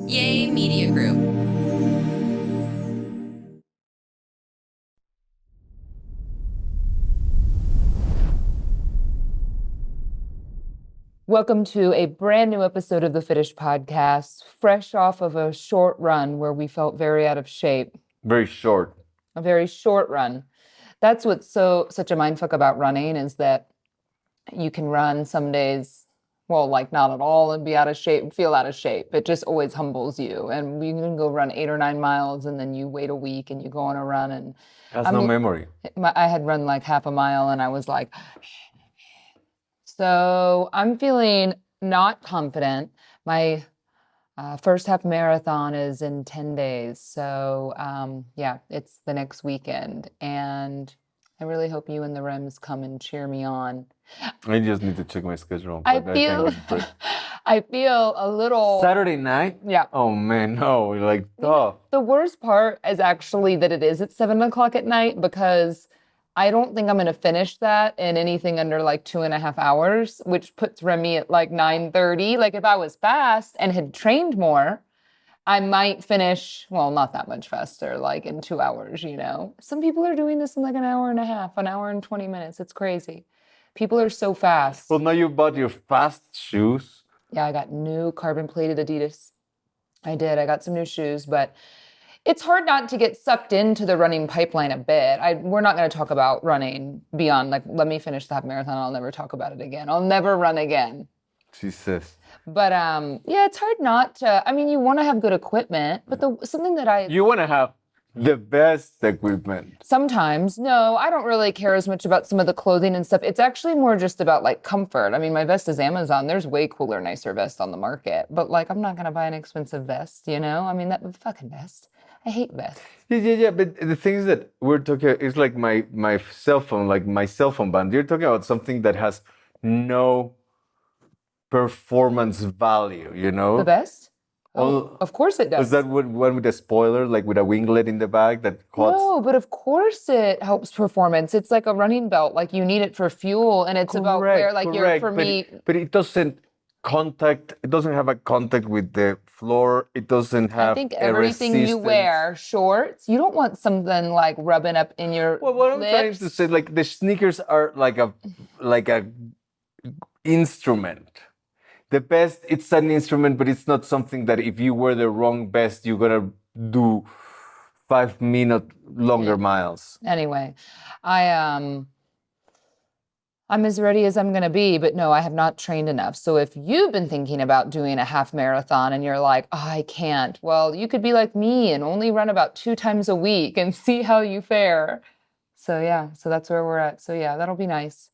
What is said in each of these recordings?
Yay Media Group. Welcome to a brand new episode of the Fitish Podcast, fresh off of a short run where we felt very out of shape. Very short. A very short run. That's what's such a mindfuck about running is that you can run some days, well, like not at all and be out of shape, feel out of shape. It just always humbles you. And you can go run 8 or 9 miles and then you wait a week and you go on a run and Has no memory. I had run like half a mile and I was like, so I'm feeling not confident. My first half marathon is in 10 days. So yeah, it's the next weekend. And I really hope you and the Rems come and cheer me on. I just need to check my schedule. I But feel, think I feel a little. Saturday night? Yeah. Oh man, no, like tough. The worst part is actually that it is at 7 o'clock at night because I don't think I'm going to finish that in anything under like 2.5 hours, which puts Remy at like 9:30. Like if I was fast and had trained more, I might finish, well, not that much faster, like in 2 hours, you know. Some people are doing this in like an hour and a half, an hour and 20 minutes. It's crazy. People are so fast. Well, now you bought your fast shoes. Yeah, I got new carbon-plated Adidas. I did. I got some new shoes, but it's hard not to get sucked into the running pipeline a bit. We're not going to talk about running beyond, like, let me finish the half marathon. I'll never talk about it again. I'll never run again. She says. But yeah, it's hard not to. I mean, you want to have good equipment, but something that You want to have the best equipment. sometimes, no, I don't really care as much about some of the clothing and stuff. It's actually more just about like comfort. I mean, my vest is Amazon. There's way cooler, nicer vests on the market. But like, I'm not going to buy an expensive vest, you know? I mean, that fucking vest. I hate vests. Yeah. But the thing is that we're talking, it's like my cell phone, like my cell phone band. You're talking about something that has no performance value, you know? The vest? Well, Oh, of course it does. Is that one with a spoiler, like with a winglet in the back that cuts? No, but of course it helps performance. It's like a running belt. Like you need it for fuel, and it's about where, like, for me. But it doesn't contact. It doesn't have a contact with the floor. It doesn't have. I think everything you wear, shorts, you don't want something like rubbing up in your Well, what I'm lips. trying to say, like the sneakers are like a instrument. The best, it's an instrument, but it's not something that if you wear the wrong best, you're gonna do 5-minute longer miles. Anyway, I'm as ready as I'm gonna be, but no, I have not trained enough. So if you've been thinking about doing a half marathon and you're like, oh, I can't, well, you could be like me and only run about 2 times a week and see how you fare. So yeah, so that's where we're at. So yeah, that'll be nice.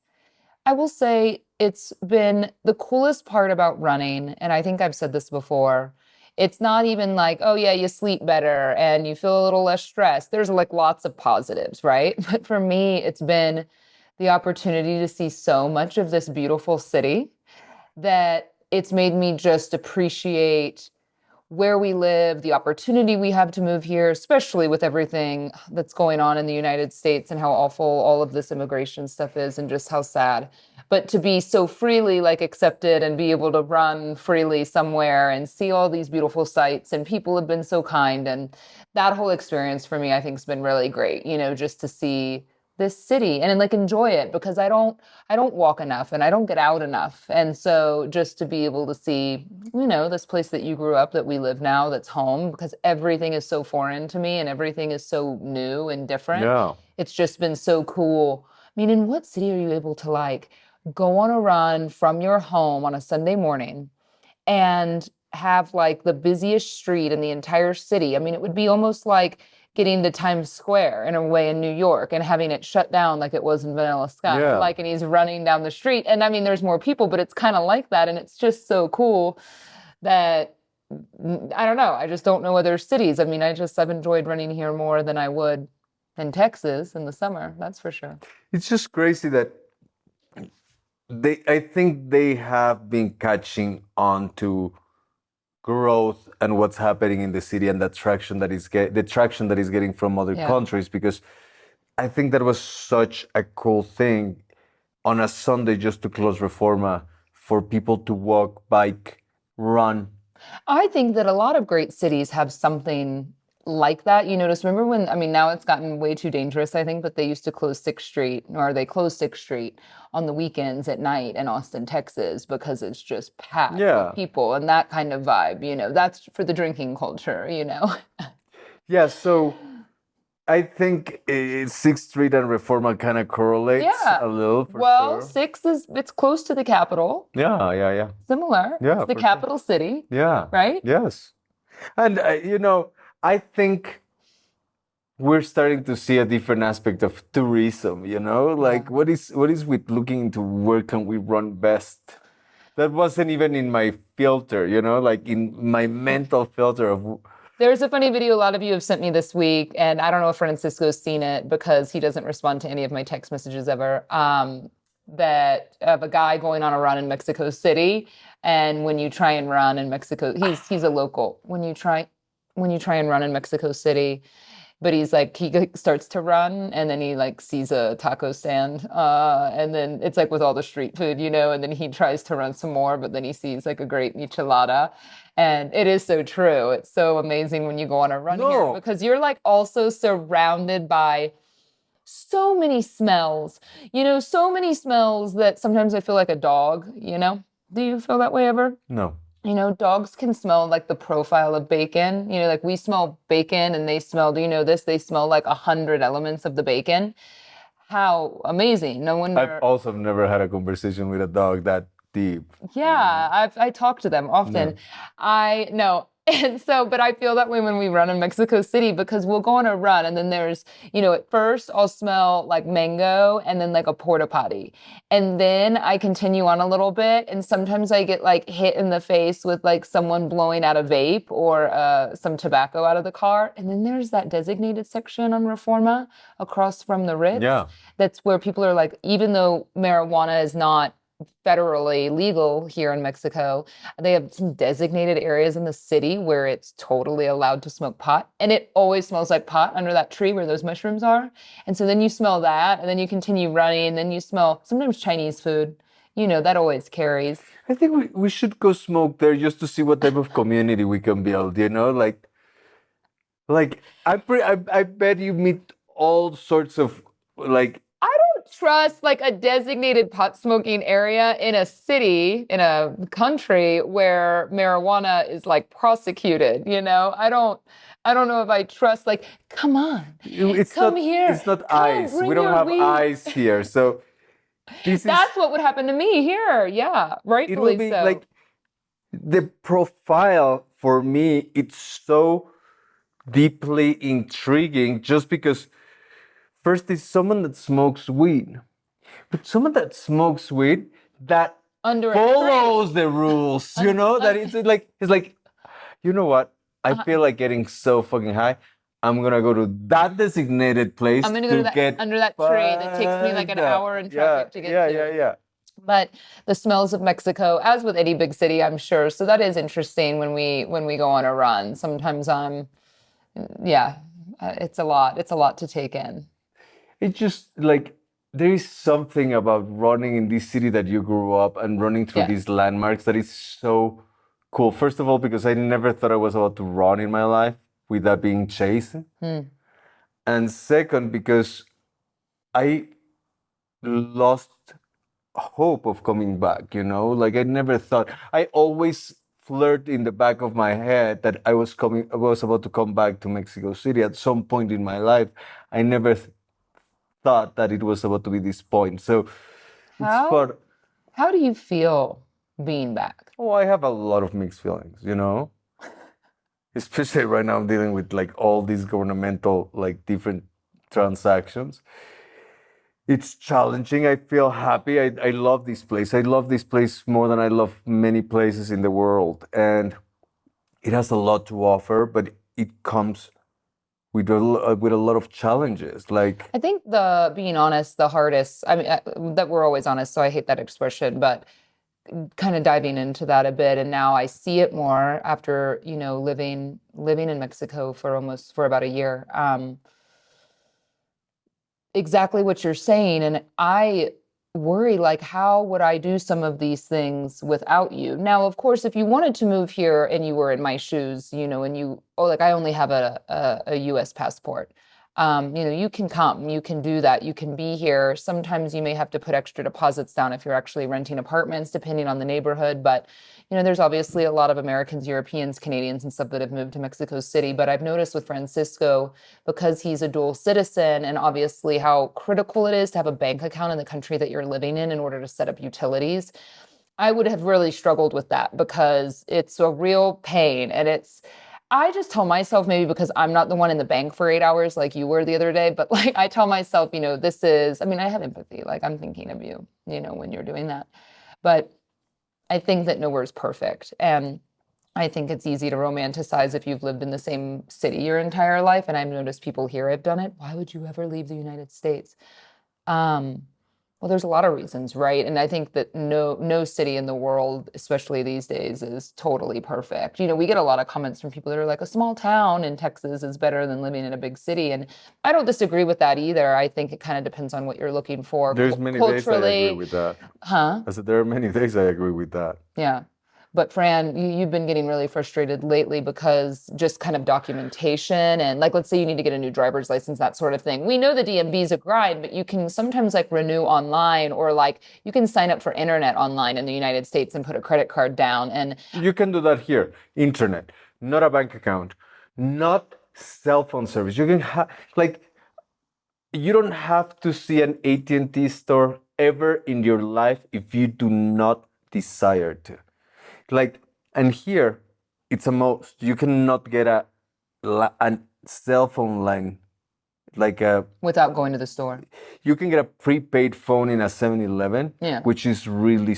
I will say it's been the coolest part about running, and I think I've said this before. It's not even like, oh yeah, you sleep better and you feel a little less stressed. There's like lots of positives, right? But for me, it's been the opportunity to see so much of this beautiful city that it's made me just appreciate where we live, the opportunity we have to move here, especially with everything that's going on in the United States and how awful all of this immigration stuff is and just how sad. But to be so freely like accepted and be able to run freely somewhere and see all these beautiful sights, and people have been so kind, and that whole experience for me, I think, has been really great, you know, just to see this city and like enjoy it, because I don't walk enough and I don't get out enough. And so just to be able to see, you know, this place that you grew up, that we live now, that's home, because everything is so foreign to me and everything is so new and different. Yeah. It's just been so cool. I mean, in what city are you able to like go on a run from your home on a Sunday morning and have like the busiest street in the entire city? I mean, it would be almost like getting to Times Square in a way in New York and having it shut down like it was in Vanilla Sky. Yeah. Like, and he's running down the street. And I mean, there's more people, but it's kind of like that. And it's just so cool that, I don't know, I just don't know other cities. I mean, I've enjoyed running here more than I would in Texas in the summer, that's for sure. It's just crazy that I think they have been catching on to growth and what's happening in the city and the traction that is getting from other countries, because I think that was such a cool thing on a Sunday just to close Reforma for people to walk, bike, run I think that a lot of great cities have something like that. You notice, remember when, I mean, now it's gotten way too dangerous, I think, but they used to close 6th Street, or they closed 6th Street on the weekends at night in Austin, Texas, because it's just packed with Yeah. people and that kind of vibe, that's for the drinking culture. Yeah, so I think 6th Street and Reforma kind of correlates Yeah. a little for Well, sure. 6 it's close to the capital, Yeah, yeah, yeah. similar. It's Yeah, the for sure. capital city, Yeah. right? Yes. And I think we're starting to see a different aspect of tourism, like Yeah. what is with looking into where can we run best? That wasn't even in my filter, like in my mental filter of There's a funny video a lot of you have sent me this week, and I don't know if Francisco's seen it because he doesn't respond to any of my text messages ever. That of a guy going on a run in Mexico City, and when you try and run in Mexico, he's a local. When you try and run in Mexico City, but he's like starts to run and then he like sees a taco stand and then it's like with all the street food, and then he tries to run some more, but then he sees like a great michelada. And it is so true. It's so amazing when you go on a run here no. because you're like also surrounded by so many smells, so many smells that sometimes I feel like a dog. Do you feel that way ever? No. Dogs can smell like the profile of bacon. Like we smell bacon and they smell, do you know this? They smell like 100 elements of the bacon. How amazing. No I've wonder. also never had a conversation with a dog that deep. Yeah, I talk to them often. No. I know. And so, but I feel that way when we run in Mexico City because we'll go on a run and then there's, at first I'll smell like mango and then like a porta potty. And then I continue on a little bit and sometimes I get like hit in the face with like someone blowing out a vape or some tobacco out of the car. And then there's that designated section on Reforma across from the Ritz. Yeah. That's where people are like, even though marijuana is not federally legal here in Mexico, they have some designated areas in the city where it's totally allowed to smoke pot. And it always smells like pot under that tree where those mushrooms are. And so then you smell that, and then you continue running, and then you smell sometimes Chinese food. That always carries. I think we should go smoke there just to see what type of community we can build, like I bet you meet all sorts of like I don't trust like a designated pot smoking area in a city, in a country where marijuana is like prosecuted, I don't know if I trust like, come on, it's come not here. it's not Come ice. We bring don't your have weed. ice here. So That's what would happen to me here. Yeah, it will rightfully be so. like the profile for me, it's so deeply intriguing just because first is someone that smokes weed, but someone that smokes weed that Under a follows tree. the rules, that it's like, you know what? I feel like getting so fucking high. I'm gonna go to that designated place I'm gonna go to to that get under that tree that takes me like an fucked up. hour in Yeah, traffic to get yeah, to. yeah, yeah. But the smells of Mexico, as with any big city, I'm sure. So that is interesting when we go on a run. Sometimes yeah, it's a lot. It's a lot to take in. It's just like there is something about running in this city that you grew up and running through Yeah. these landmarks that is so cool. First of all, because I never thought I was about to run in my life without being chased. And second, because I lost hope of coming back, like I never thought. I always flirt in the back of my head that I was about to come back to Mexico City at some point in my life. I never thought that it was about to be this point. So it's How part. how do you feel being back? Oh, I have a lot of mixed feelings. Especially right now, I'm dealing with like all these governmental, like different transactions. It's challenging. I feel happy. I love this place. I love this place more than I love many places in the world. And it has a lot to offer, but it comes with a lot of challenges. Like, I think the being honest, the hardest, I mean, that we're always honest, so I hate that expression, but kind of diving into that a bit. And now I see it more after, living in Mexico for about a year. Exactly what you're saying. And I worry, like, how would I do some of these things without you? Now, of course, if you wanted to move here and you were in my shoes, and like, I only have a US passport. You can come, you can do that, you can be here. Sometimes you may have to put extra deposits down if you're actually renting apartments, depending on the neighborhood. But, there's obviously a lot of Americans, Europeans, Canadians, and stuff that have moved to Mexico City. But I've noticed with Francisco, because he's a dual citizen, and obviously how critical it is to have a bank account in the country that you're living in order to set up utilities. I would have really struggled with that because it's a real pain. I just tell myself, maybe because I'm not the one in the bank for 8 hours like you were the other day, but like I tell myself, I have empathy. Like, I'm thinking of you, when you're doing that. But I think that nowhere's perfect. And I think it's easy to romanticize if you've lived in the same city your entire life. And I've noticed people here have done it. Why would you ever leave the United States? Um, well, there's a lot of reasons, right? And I think that no city in the world, especially these days, is totally perfect. We get a lot of comments from people that are like, a small town in Texas is better than living in a big city. And I don't disagree with that either. I think it kind of depends on what you're looking for. There's many days I agree with that. Huh? I said there are many days I agree with that. Yeah. But Fran, you've been getting really frustrated lately because just kind of documentation and, like, let's say you need to get a new driver's license, that sort of thing. We know the DMV is a grind, but you can sometimes like renew online, or like you can sign up for internet online in the United States and put a credit card down. And you can do that here. Internet, not a bank account, not cell phone service. You can have, like, you don't have to see an AT&T store ever in your life if you do not desire to. Like, and here it's a most. You cannot get a cell phone line, like without going to the store. You can get a prepaid phone in a 7-Eleven, Yeah. which is really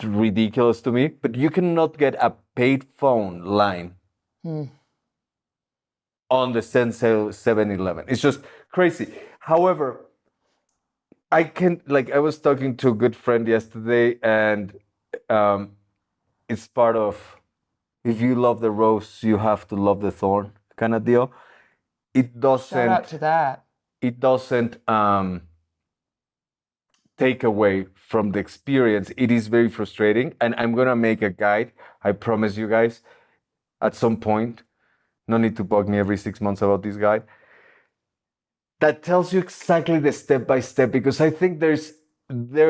ridiculous to me. But you cannot get a paid phone line on the 7-Eleven. It's just crazy. However, I was talking to a good friend yesterday, and it's part of, if you love the rose, you have to love the thorn kind of deal. It doesn't. Shout out to that. It doesn't take away from the experience. It is very frustrating, and I'm gonna make a guide. I promise you guys, at some point. No need to bug me every 6 months about this guide. That tells you exactly the step by step, because I think there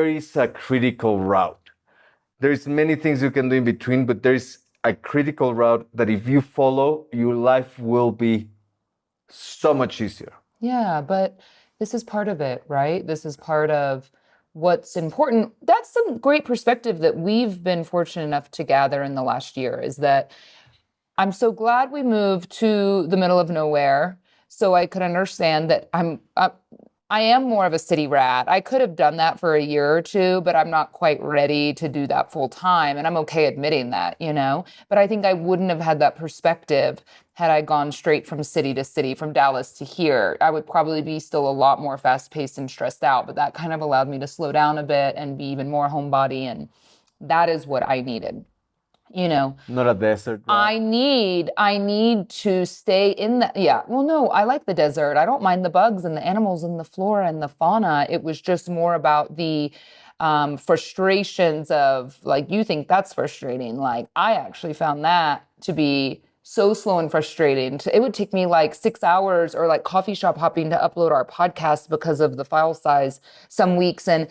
is a critical route. There's many things you can do in between, but there's a critical route that if you follow, your life will be so much easier. Yeah, but this is part of it, right? This is part of what's important. That's some great perspective that we've been fortunate enough to gather in the last year, is that I'm so glad we moved to the middle of nowhere so I could understand that I am more of a city rat. I could have done that for a year or two, but I'm not quite ready to do that full time. And I'm okay admitting that, But I think I wouldn't have had that perspective had I gone straight from city to city, from Dallas to here. I would probably be still a lot more fast paced and stressed out, but that kind of allowed me to slow down a bit and be even more homebody. And that is what I needed. Not a desert rat. I need to stay in the, yeah. Well, no, I like the desert. I don't mind the bugs and the animals and the flora and the fauna. It was just more about the frustrations of, like, you think that's frustrating. Like, I actually found that to be so slow and frustrating. It would take me like 6 hours, or like coffee shop hopping, to upload our podcast because of the file size some weeks. And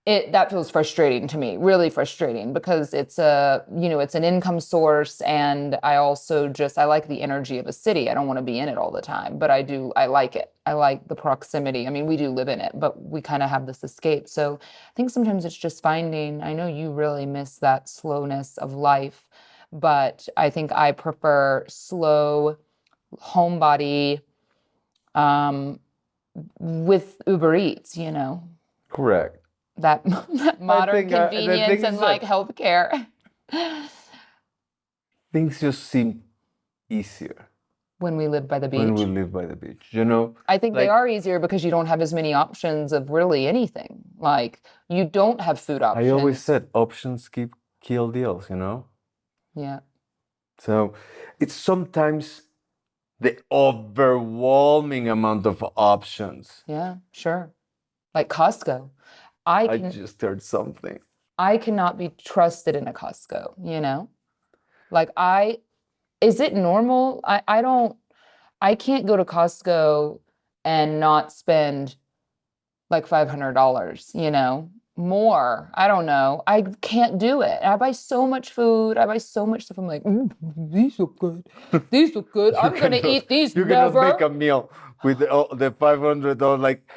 that feels frustrating to me, really frustrating, because it's an income source. And I also I like the energy of a city. I don't want to be in it all the time, but I like it. I like the proximity. I mean, we do live in it, but we kind of have this escape. So I think sometimes it's just I know you really miss that slowness of life, but I think I prefer slow homebody with Uber Eats, Correct. that modern convenience and like healthcare. Things just seem easier when we live by the beach. When we live by the beach, I think they are easier because you don't have as many options of really anything. Like, you don't have food options. I always said options kill deals, Yeah. So it's sometimes the overwhelming amount of options. Yeah, sure. Like Costco. I just heard something. I cannot be trusted in a Costco, you know? Like is it normal? I can't go to Costco and not spend like $500, you know, more. I don't know. I can't do it. I buy so much food. I buy so much stuff. I'm like, these look good. These look good. I'm going to eat these You never. cannot make a meal with the $500. Like,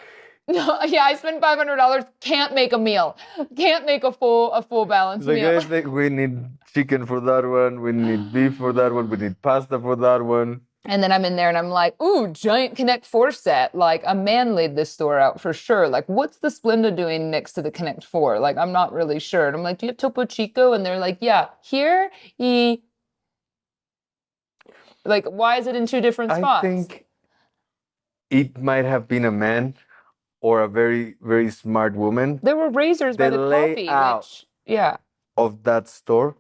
yeah, I spend $500. Can't make a meal. Can't make a full balanced like meal. I think we need chicken for that one. We need beef for that one. We need pasta for that one. And then I'm in there and I'm like, ooh, giant Connect 4 set. Like a man laid this store out for sure. Like, what's the Splenda doing next to the Connect 4? Like, I'm not really sure. And I'm like, do you have Topo Chico? And they're like, yeah, here, like, why is it in two different spots? I think it might have been a man or a very, very smart woman. There were razors by the coffee, which, yeah. Of that store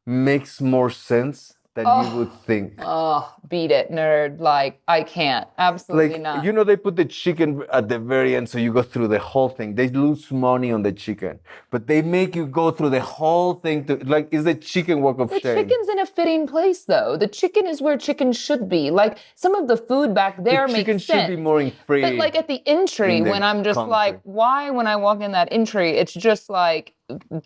makes more sense than you would think. Oh, beat it, nerd. Like, I can't. Absolutely Like, not. you know, they put the chicken at the very end, so you go through the whole thing. They lose money on the chicken, but they make you go through the whole thing to, like, it's the chicken walk of shame. The chicken's in a fitting place, though. The chicken is where chicken should be. Like, some of the food back there makes sense. The chicken should be more in free. But, like, at the entry, when I'm just like, why, when I walk in that entry, it's just, like,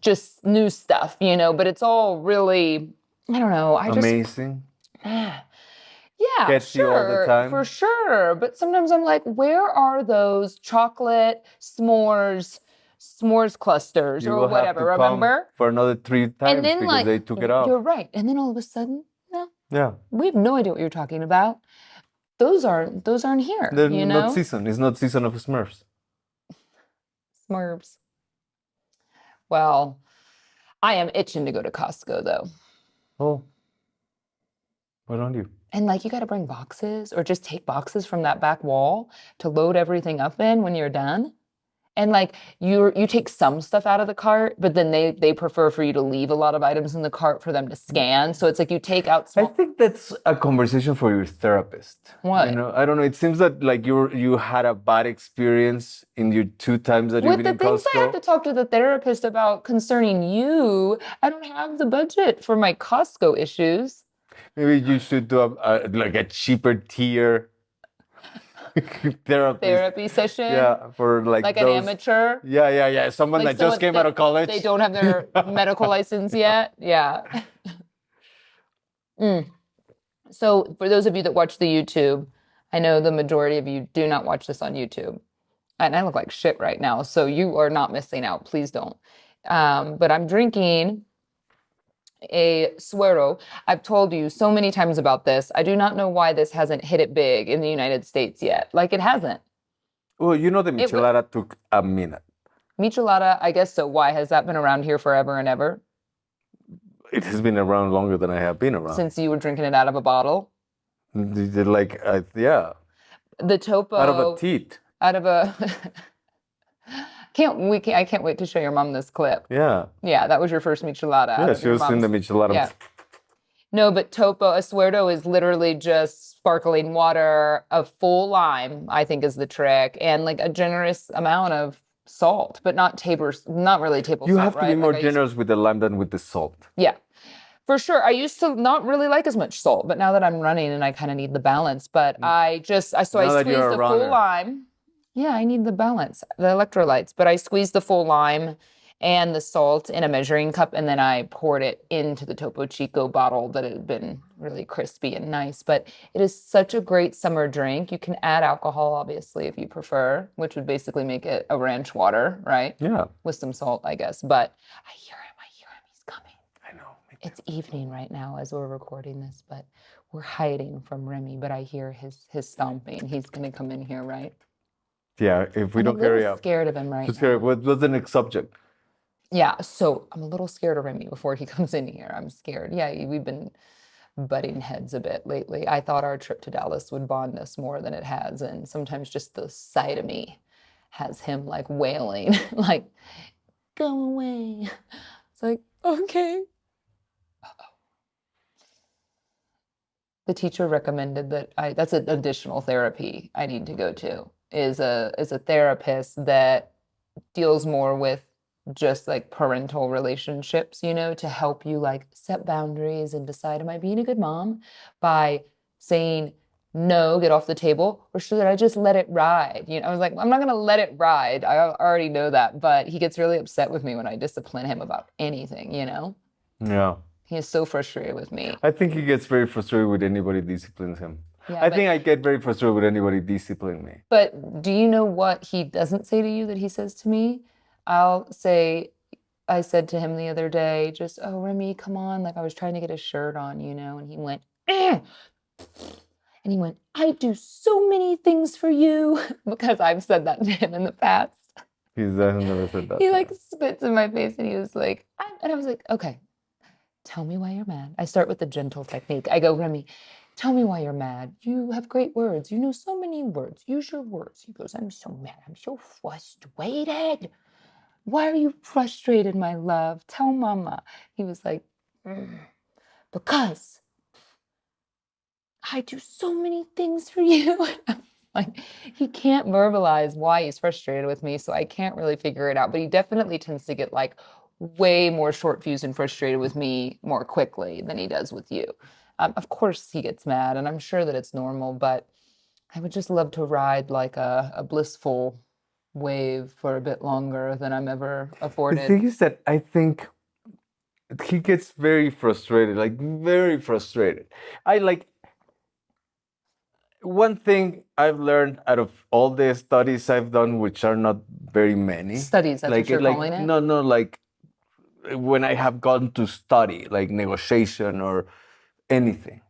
just new stuff, you know? But it's all really, I don't know. Amazing. Yeah, Gets you all the time. For sure. But sometimes I'm like, where are those chocolate s'mores clusters or whatever? Remember? For another 3 times and then, because they took it off. You're right. And then all of a sudden, no. Yeah. We have no idea what you're talking about. Those aren't here. They're you know? not season. It's not season of Smurfs. Smurfs. Well, I am itching to go to Costco though. Oh. Why don't you? And like, you got to bring boxes or just take boxes from that back wall to load everything up in when you're done. And like, you take some stuff out of the cart, but then they prefer for you to leave a lot of items in the cart for them to scan. So it's like you take out I think that's a conversation for your therapist. What? You know, I don't know. It seems that like you had a bad experience in your 2 times that you've been in Costco. With the things I have to talk to the therapist about concerning you, I don't have the budget for my Costco issues. Maybe you should do like a cheaper tier therapy session. Yeah, for like an amateur. Yeah. Someone like that just came out of college. They don't have their medical license yet. Yeah. So for those of you that watch the YouTube, I know the majority of you do not watch this on YouTube. And I look like shit right now, so you are not missing out. Please don't. But I'm drinking a suero. I've told you so many times about this. I do not know why this hasn't hit it big in the United States yet. Like, it hasn't. Well, you know, the michelada took a minute. Michelada, I guess so. Why has that been around here forever and ever? It has been around longer than I have been around. Since you were drinking it out of a bottle? Like, yeah. The topo. Out of a teat. Out of a... I can't wait to show your mom this clip. Yeah. Yeah, that was your first michelada. Yeah, she was in the michelada. Yeah. No, but topo, a suerto is literally just sparkling water, a full lime, I think is the trick, and like a generous amount of salt, but not really table salt. You have to be more generous with the lime than with the salt. Yeah. For sure. I used to not really like as much salt, but now that I'm running and I kind of need the balance, but I squeezed the full lime. Yeah, I need the balance, the electrolytes, but I squeezed the full lime and the salt in a measuring cup, and then I poured it into the Topo Chico bottle that had been really crispy and nice. But it is such a great summer drink. You can add alcohol, obviously, if you prefer, which would basically make it a ranch water, right? Yeah. With some salt, I guess. But I hear him, he's coming. I know. It's evening right now as we're recording this, but we're hiding from Remy, but I hear his stomping. He's going to come in here, right? Yeah, if we don't hurry up. I'm scared of him right now. What's the next subject? Yeah, so I'm a little scared of Remy before he comes in here. I'm scared. Yeah, we've been butting heads a bit lately. I thought our trip to Dallas would bond us more than it has, and sometimes just the sight of me has him like wailing, like, go away. It's like, okay. Uh-oh. The teacher recommended that that's an additional therapy I need to go to. Is a therapist that deals more with just like parental relationships, to help you like set boundaries and decide, am I being a good mom by saying no, get off the table, or should I just let it ride? I was like, I'm not gonna let it ride. I already know that, but he gets really upset with me when I discipline him about anything, Yeah. He is so frustrated with me. I think he gets very frustrated with anybody disciplines him. Yeah, I think I get very frustrated with anybody discipline me. But do you know what he doesn't say to you that he says to me? I said to him the other day, just, oh, Remy, come on. Like I was trying to get a shirt on, and he went, eh. And he went, I do so many things for you because I've said that to him in the past. He's never said that. He like spits in my face and he was like, and I was like, okay, tell me why you're mad. I start with the gentle technique. I go, Remy, tell me why you're mad. You have great words. You know so many words. Use your words. He goes, I'm so mad. I'm so frustrated. Why are you frustrated, my love? Tell mama. He was like, because I do so many things for you. Like, he can't verbalize why he's frustrated with me, so I can't really figure it out. But he definitely tends to get like way more short fused and frustrated with me more quickly than he does with you. Of course, he gets mad, and I'm sure that it's normal, but I would just love to ride like a blissful wave for a bit longer than I'm ever The afforded. thing is that I think he gets very frustrated, like very frustrated. I like one thing I've learned out of all the studies I've done, which are not very many. Studies, that's what you're calling it? No, like when I have gone to study, like negotiation or anything.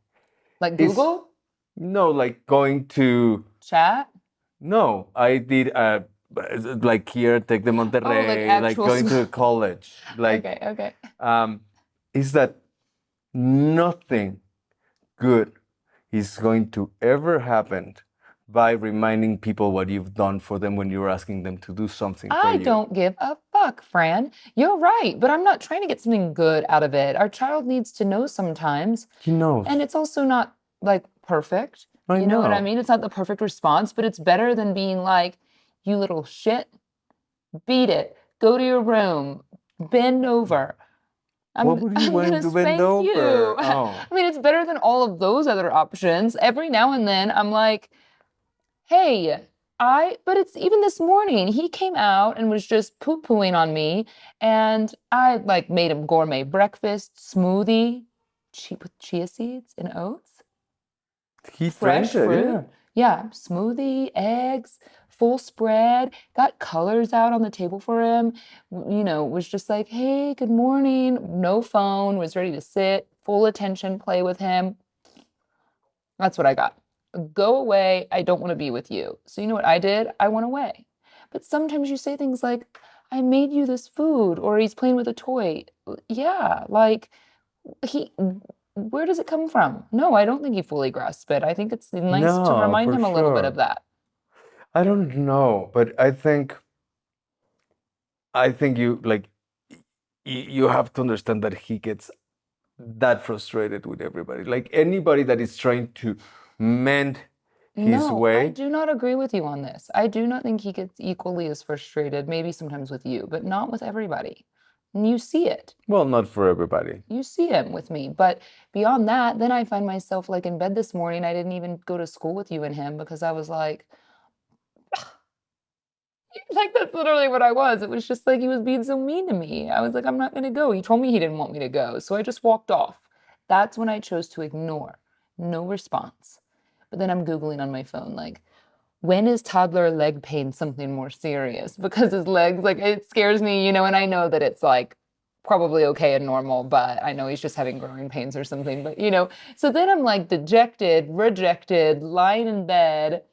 Like It's- Google? No, like going to. Chat? No, I did like here, Tec de Monterrey, like actual going to school. a college. Like, Okay. is that nothing good is going to ever happen by reminding people what you've done for them when you're asking them to do something for I you. don't give a fuck, Fran. You're right, but I'm not trying to get something good out of it. Our child needs to know sometimes. He knows. And it's also not like perfect. I You know what I know. mean? It's not the perfect response, but it's better than being like, you little shit, beat it, go to your room, bend over. What would you I'm want him gonna to bend spank over? you. Oh. I mean, it's better than all of those other options. Every now and then I'm like, hey, but it's even this morning, he came out and was just poo-pooing on me, and I like made him gourmet breakfast, smoothie, with chia seeds and oats, He fresh drank it, fruit. Yeah, smoothie, eggs, full spread, got colors out on the table for him, was just like, hey, good morning, no phone, was ready to sit, full attention, play with him. That's what I got. Go away. I don't want to be with you. So you know what I did? I went away. But sometimes you say things like, I made you this food, or he's playing with a toy. Yeah, like where does it come from? No, I don't think he fully grasped it. I think it's nice to No, remind for him a little bit sure. of that. I don't know, but I think you like you have to understand that he gets that frustrated with everybody. Like anybody that is trying to mend his No, I way. do not agree with you on this. I do not think he gets equally as frustrated, maybe sometimes with you, but not with everybody. And you see it. Well, not for everybody. You see him with me. But beyond that, then I find myself like in bed this morning. I didn't even go to school with you and him because I was like that's literally what I was. It was just like he was being so mean to me. I was like, I'm not going to go. He told me he didn't want me to go. So I just walked off. That's when I chose to ignore. No response. But then I'm Googling on my phone, like, when is toddler leg pain something more serious? Because his legs, like, it scares me, and I know that it's like probably okay and normal, but I know he's just having growing pains or something. But, so then I'm like dejected, rejected, lying in bed,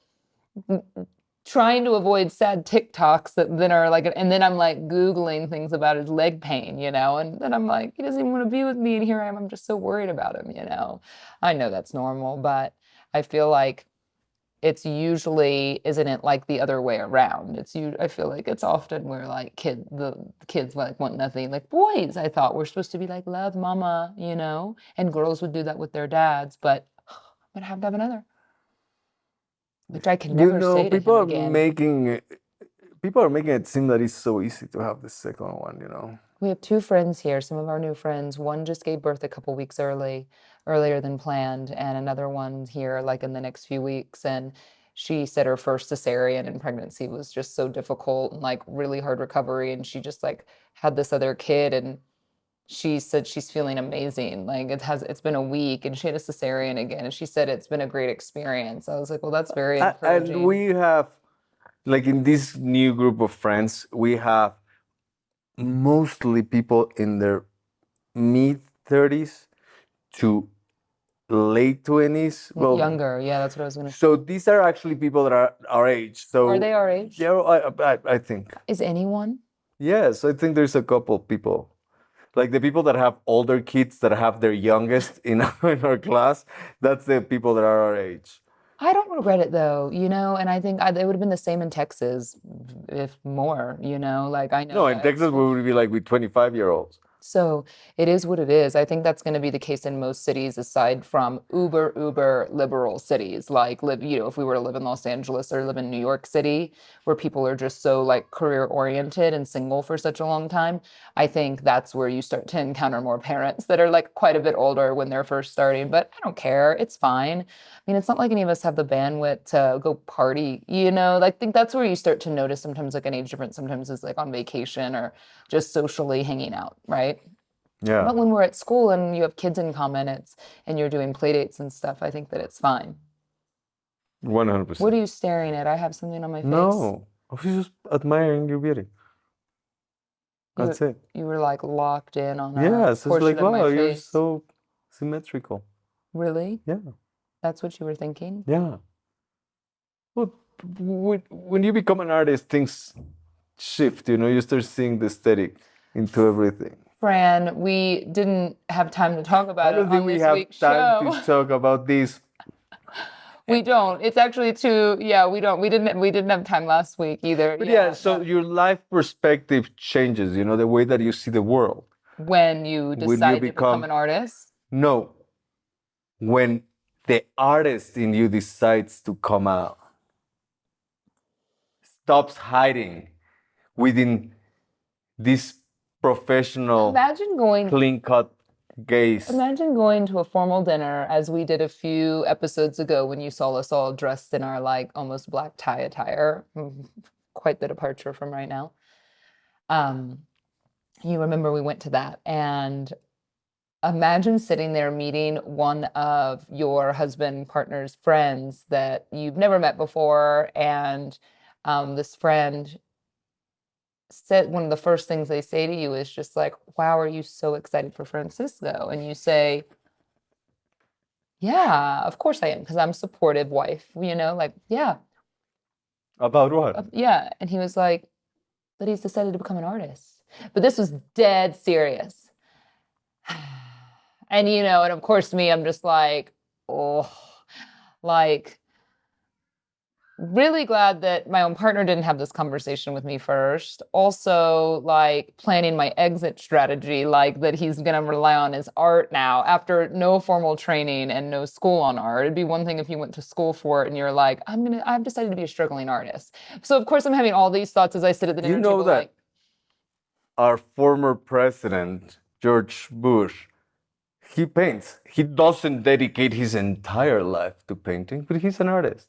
trying to avoid sad TikToks that then are like, and then I'm like Googling things about his leg pain, and then I'm like, he doesn't even want to be with me. And here I am, I'm just so worried about him, I know that's normal, but I feel like it's usually, isn't it like the other way around? I feel like it's often where like the kids like want nothing. Like boys, I thought were supposed to be like, love mama, and girls would do that with their dads, but I'm gonna have another, which I can never say to him People are again. People are making it seem that it's so easy to have the second one, you know. We have two friends here, some of our new friends. One just gave birth a couple weeks earlier than planned, and another one here like in the next few weeks. And she said her first cesarean in pregnancy was just so difficult and like really hard recovery. And she just like had this other kid, and she said she's feeling amazing. Like it's been a week and she had a cesarean again. And she said it's been a great experience. I was like, well, that's very And encouraging. we have, like in this new group of friends, we have mostly people in their mid 30s to late 20s. Well, Younger, yeah, that's what I was gonna say. so these are actually people that are our age. So Are they our age? yeah, I think. Is anyone? Yes, I think there's a couple people. Like the people that have older kids that have their youngest in in our class, that's the people that are our age. I don't regret it though, and I think it would have been the same in Texas, if more, like I know. No, in Texas, we would be like with 25-year-olds. So it is what it is. I think that's going to be the case in most cities, aside from uber liberal cities, like if we were to live in Los Angeles or live in New York City, where people are just so like career oriented and single for such a long time. I think that's where you start to encounter more parents that are like quite a bit older when they're first starting, but I don't care. It's fine. I mean, it's not like any of us have the bandwidth to go party, I think that's where you start to notice sometimes like an age difference sometimes is like on vacation or just socially hanging out, right? Yeah. But when we're at school and you have kids in common, and you're doing play dates and stuff, I think that it's fine. 100%. What are you staring at? I have something on my face. No, I was just admiring your beauty. That's it. You were like locked in on a Yes, it's portion like, of my wow, you're face. so symmetrical. Really? Yeah. That's what you were thinking? Yeah. Well, when you become an artist, things shift, you start seeing the aesthetic into everything. Fran, we didn't have time to talk about I don't it think on we this have week's time show. to talk about this. We don't. It's actually we don't. We didn't have time last week either. But yeah, so your life perspective changes, the way that you see the world. When you decide to become an artist? No. When the artist in you decides to come out. Stops hiding within this professional, clean-cut gaze. Imagine going to a formal dinner, as we did a few episodes ago when you saw us all dressed in our like almost black tie attire. Quite the departure from right now. You remember we went to that, and imagine sitting there meeting one of your husband partner's friends that you've never met before, and this friend said one of the first things they say to you is just like, wow, are you so excited for Francisco? And you say, yeah, of course I am, because I'm a supportive wife, like, yeah. About what? Yeah. And he was like, but he's decided to become an artist. But this was dead serious. And, and of course me, I'm just like, oh, like, really glad that my own partner didn't have this conversation with me first. Also, like planning my exit strategy, like that he's going to rely on his art now after no formal training and no school on art. It'd be one thing if you went to school for it and you're like, I've decided to be a struggling artist. So of course I'm having all these thoughts as I sit at the dinner table. You know that our former president, George Bush, he paints. He doesn't dedicate his entire life to painting, but he's an artist.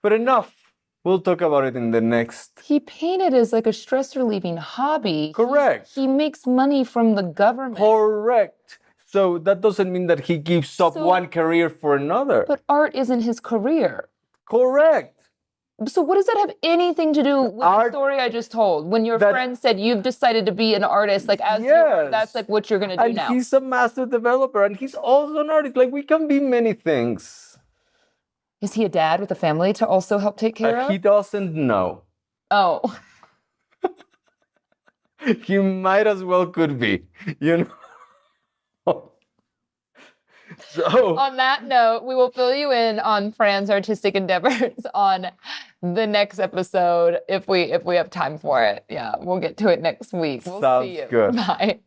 But enough. We'll talk about it in the next. He painted as like a stress relieving hobby. Correct. He makes money from the government. Correct. So that doesn't mean that he gives up one career for another. But art isn't his career. Correct. So what does that have anything to do with the story I just told? When your friend said you've decided to be an artist, like that's like what you're gonna do now. And he's a master developer, and he's also an artist. Like we can be many things. Is he a dad with a family to also help take care of? He doesn't know. Oh. He might as well could be, So, on that note, we will fill you in on Fran's artistic endeavors on the next episode if we have time for it. Yeah, we'll get to it next week. We'll see you. Sounds good. Bye.